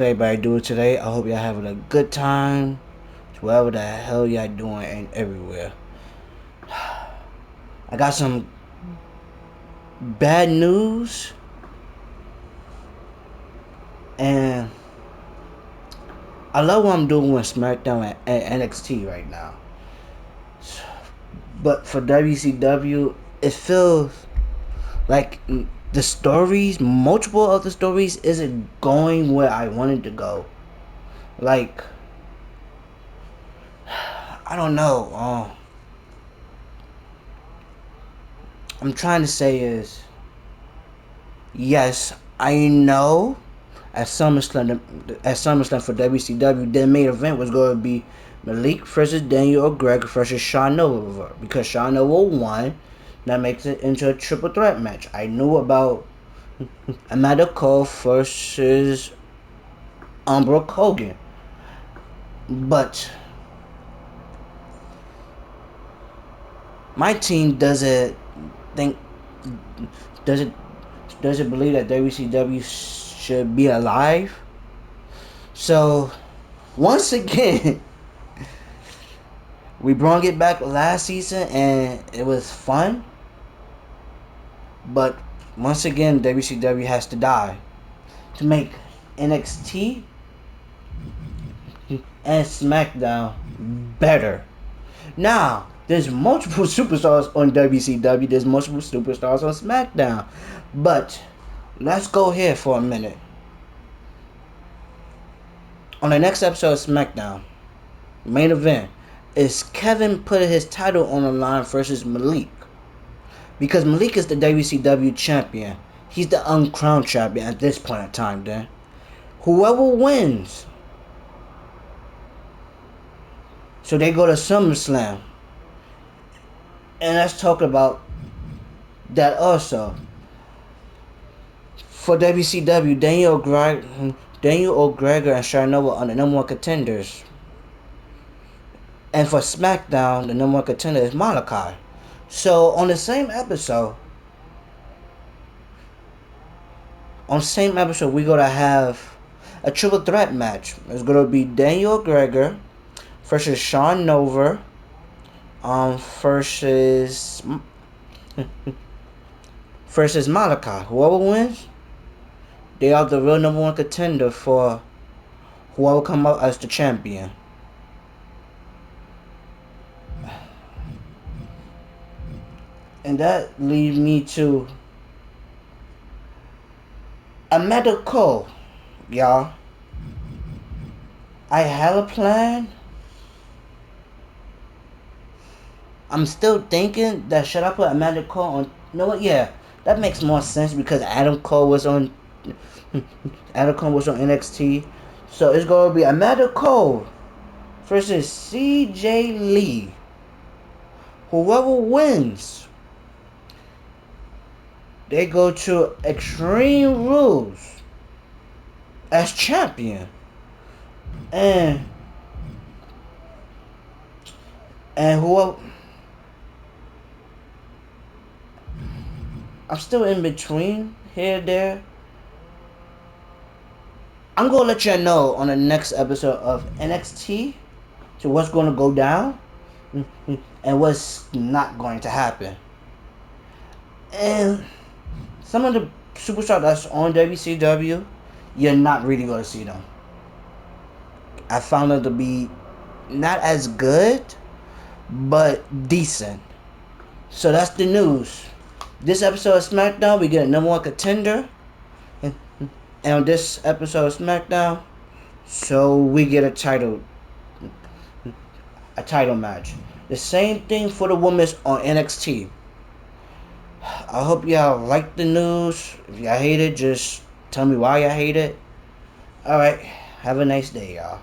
Everybody doing today? I hope y'all having a good time, wherever the hell y'all doing and everywhere. I got some bad news, and I love what I'm doing with SmackDown and NXT right now. But for WCW, it feels like the stories, multiple of the stories, isn't going where I wanted to go. Like, I don't know. I'm trying to say is, yes, I know at SummerSlam for WCW, the main event was going to be Malik versus Daniel O'Greg versus Sean Nova, because Sean Nova won. That makes it into a triple threat match. I knew about Amanda Cole versus Brooke Hogan, but my team think doesn't doesn't believe that WCW should be alive. So once again, we brought it back last season and it was fun. But once again, WCW has to die to make NXT and SmackDown better. Now, there's multiple superstars on WCW, there's multiple superstars on SmackDown. But let's go here for a minute. On the next episode of SmackDown, main event, is Kevin putting his title on the line versus Malik. Because Malik is the WCW champion. He's the uncrowned champion at this point in time, then. Whoever wins. So they go to SummerSlam. And let's talk about that also. For WCW, Daniel O'Gregor and Sharnova are the number one contenders. And for SmackDown, the number one contender is Malachi. So on the same episode, we're gonna have a triple threat match. It's gonna be Daniel Gregor versus Sean Nova, versus Malachi. Whoever wins, they are the real number one contender for whoever come out as the champion. And that leads me to a medical, y'all. I had a plan. I'm still thinking that should I put Amanda Cole on? You know what? Yeah, that makes more sense because Adam Cole was on NXT. So it's gonna be Amanda Cole versus CJ Lee. Whoever wins, they go to Extreme Rules as champion. And whoever, I'm still in between here there. I'm gonna let you know on the next episode of NXT to what's gonna go down and what's not going to happen. And some of the superstars that's on WCW, you're not really gonna see them. I found them to be not as good, but decent. So that's the news. This episode of SmackDown, we get a number one contender. And on this episode of SmackDown, so we get a title match. The same thing for the women's on NXT. I hope y'all like the news. If y'all hate it, just tell me why y'all hate it. Alright, have a nice day, y'all.